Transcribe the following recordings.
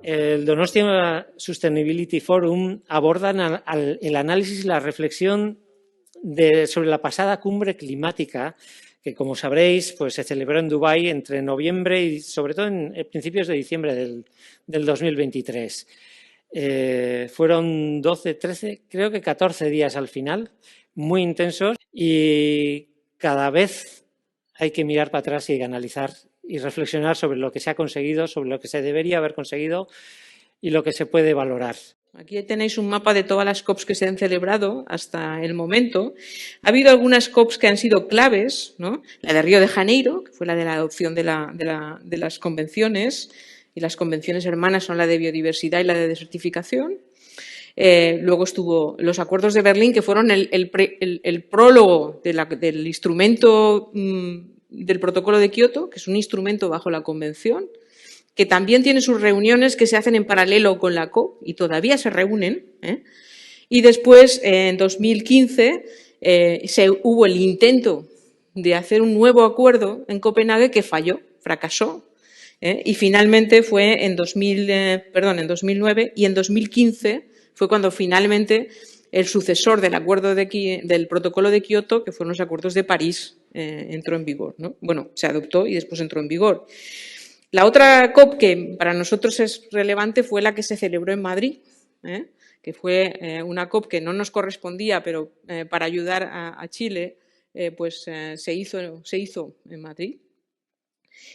el Donostia Sustainability Forum abordan el análisis y la reflexión sobre la pasada cumbre climática, que como sabréis pues se celebró en Dubái entre noviembre y sobre todo en principios de diciembre del 2023. Fueron 12, 13, creo que 14 días al final, muy intensos, y cada vez hay que mirar para atrás y analizar y reflexionar sobre lo que se ha conseguido, sobre lo que se debería haber conseguido y lo que se puede valorar. Aquí tenéis un mapa de todas las COPs que se han celebrado hasta el momento. Ha habido algunas COPs que han sido claves, ¿no? La de Río de Janeiro, que fue la de la adopción de las convenciones, y las convenciones hermanas son la de biodiversidad y la de desertificación. Luego estuvo los acuerdos de Berlín, que fueron el prólogo del instrumento del protocolo de Kioto, que es un instrumento bajo la convención, que también tiene sus reuniones que se hacen en paralelo con la COP y todavía se reúnen. Y después, en 2015, hubo el intento de hacer un nuevo acuerdo en Copenhague que falló, fracasó. Y finalmente fue en 2009 y en 2015 fue cuando finalmente el sucesor del acuerdo del protocolo de Kioto, que fueron los acuerdos de París, entró en vigor, ¿no? Bueno, se adoptó y después entró en vigor. La otra COP que para nosotros es relevante fue la que se celebró en Madrid, que fue una COP que no nos correspondía, pero para ayudar a Chile se hizo en Madrid.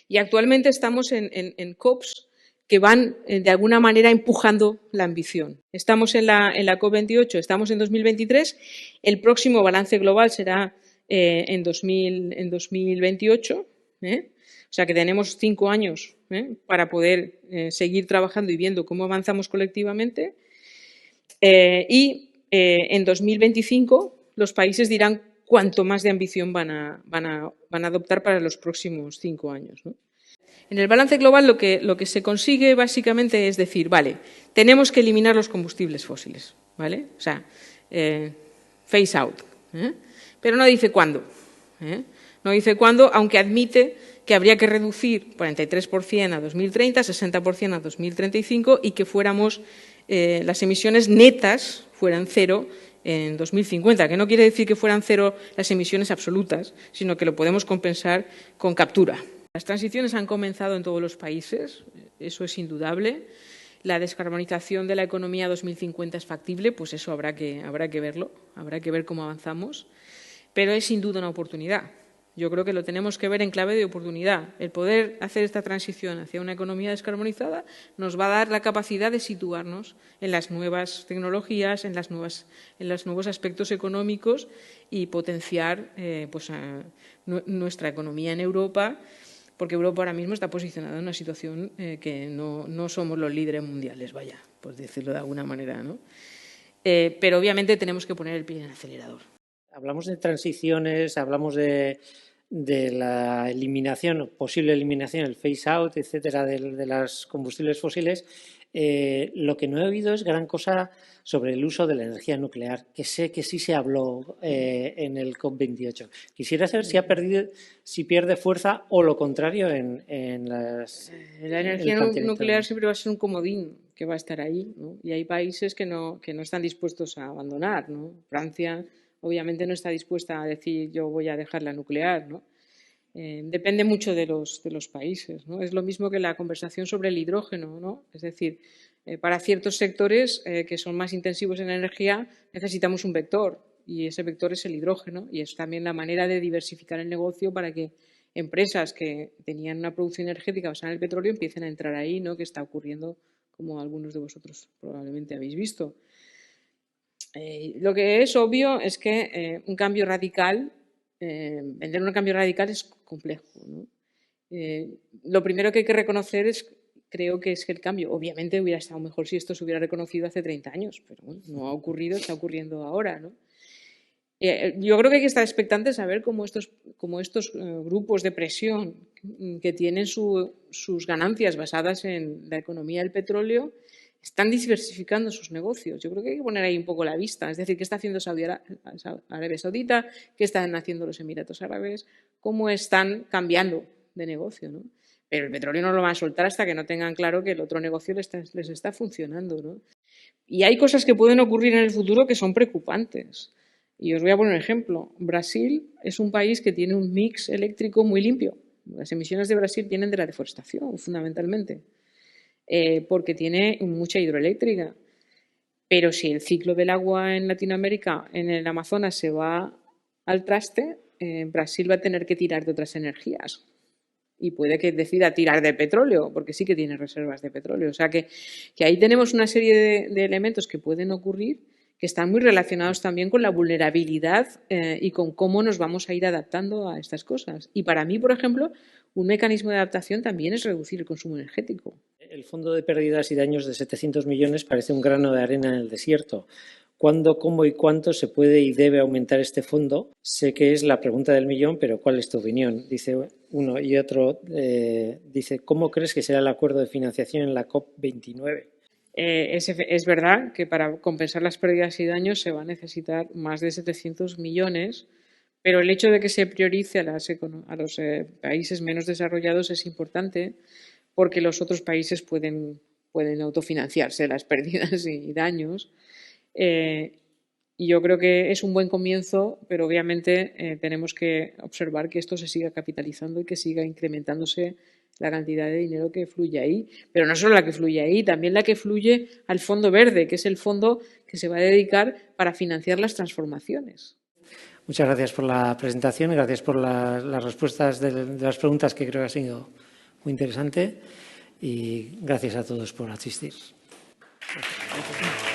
Y actualmente estamos en COPs que van de alguna manera empujando la ambición. Estamos en la COP28, estamos en 2023, el próximo balance global será en 2028, o sea que tenemos 5 años para poder seguir trabajando y viendo cómo avanzamos colectivamente. En 2025 los países dirán cuánto más de ambición van a adoptar para los próximos 5 años, ¿no? En el balance global lo que se consigue básicamente es decir, vale, tenemos que eliminar los combustibles fósiles, ¿vale? O sea, phase out. Pero no dice cuándo. No dice cuándo, aunque admite que habría que reducir 43% a 2030, 60% a 2035 y que las emisiones netas fueran cero en 2050, que no quiere decir que fueran cero las emisiones absolutas, sino que lo podemos compensar con captura. Las transiciones han comenzado en todos los países, eso es indudable. La descarbonización de la economía 2050 es factible, pues eso habrá que verlo, habrá que ver cómo avanzamos, pero es sin duda una oportunidad. Yo creo que lo tenemos que ver en clave de oportunidad. El poder hacer esta transición hacia una economía descarbonizada nos va a dar la capacidad de situarnos en las nuevas tecnologías, en los nuevos aspectos económicos y potenciar nuestra economía en Europa, porque Europa ahora mismo está posicionada en una situación que no somos los líderes mundiales, vaya, por decirlo de alguna manera, ¿no? Pero obviamente tenemos que poner el pie en el acelerador. Hablamos de transiciones, hablamos de la eliminación, posible eliminación, el phase out, etcétera, de los combustibles fósiles. Lo que no he oído es gran cosa sobre el uso de la energía nuclear, que sé que sí se habló en el COP28. Quisiera saber si pierde fuerza o lo contrario en las... La energía nuclear siempre va a ser un comodín que va a estar ahí, ¿no? Y hay países que no están dispuestos a abandonar, ¿no? Francia obviamente no está dispuesta a decir yo voy a dejar la nuclear, ¿no? Depende mucho de los países, ¿no? Es lo mismo que la conversación sobre el hidrógeno, ¿no? Es decir, para ciertos sectores que son más intensivos en energía necesitamos un vector y ese vector es el hidrógeno y es también la manera de diversificar el negocio para que empresas que tenían una producción energética basada en el petróleo empiecen a entrar ahí, ¿no? Que está ocurriendo como algunos de vosotros probablemente habéis visto. Lo que es obvio es que un cambio radical, vender un cambio radical es complejo, ¿no? Lo primero que hay que reconocer creo que es que el cambio, obviamente hubiera estado mejor si esto se hubiera reconocido hace 30 años, pero bueno, no ha ocurrido, está ocurriendo ahora, ¿no? Yo creo que hay que estar expectantes a ver cómo estos grupos de presión que tienen sus ganancias basadas en la economía del petróleo están diversificando sus negocios. Yo creo que hay que poner ahí un poco la vista, es decir, qué está haciendo Arabia Saudita, qué están haciendo los Emiratos Árabes, cómo están cambiando de negocio, ¿no? Pero el petróleo no lo van a soltar hasta que no tengan claro que el otro negocio les está funcionando, ¿no? Y hay cosas que pueden ocurrir en el futuro que son preocupantes. Y os voy a poner un ejemplo. Brasil es un país que tiene un mix eléctrico muy limpio. Las emisiones de Brasil vienen de la deforestación, fundamentalmente, porque tiene mucha hidroeléctrica. Pero si el ciclo del agua en Latinoamérica, en el Amazonas, se va al traste, Brasil va a tener que tirar de otras energías. Y puede que decida tirar de petróleo, porque sí que tiene reservas de petróleo. O sea que ahí tenemos una serie de elementos que pueden ocurrir que están muy relacionados también con la vulnerabilidad y con cómo nos vamos a ir adaptando a estas cosas. Y para mí, por ejemplo, un mecanismo de adaptación también es reducir el consumo energético. El fondo de pérdidas y daños de 700 millones parece un grano de arena en el desierto. ¿Cuándo, cómo y cuánto se puede y debe aumentar este fondo? Sé que es la pregunta del millón, pero ¿cuál es tu opinión? Dice uno y otro, dice, ¿cómo crees que será el acuerdo de financiación en la COP29? Es verdad que para compensar las pérdidas y daños se va a necesitar más de 700 millones, pero el hecho de que se priorice a los países menos desarrollados es importante porque los otros países pueden autofinanciarse las pérdidas y daños. Y yo creo que es un buen comienzo, pero obviamente tenemos que observar que esto se siga capitalizando y que siga incrementándose la cantidad de dinero que fluye ahí. Pero no solo la que fluye ahí, también la que fluye al Fondo Verde, que es el fondo que se va a dedicar para financiar las transformaciones. Muchas gracias por la presentación y gracias por las respuestas de las preguntas, que creo que ha sido muy interesante. Y gracias a todos por asistir. Gracias.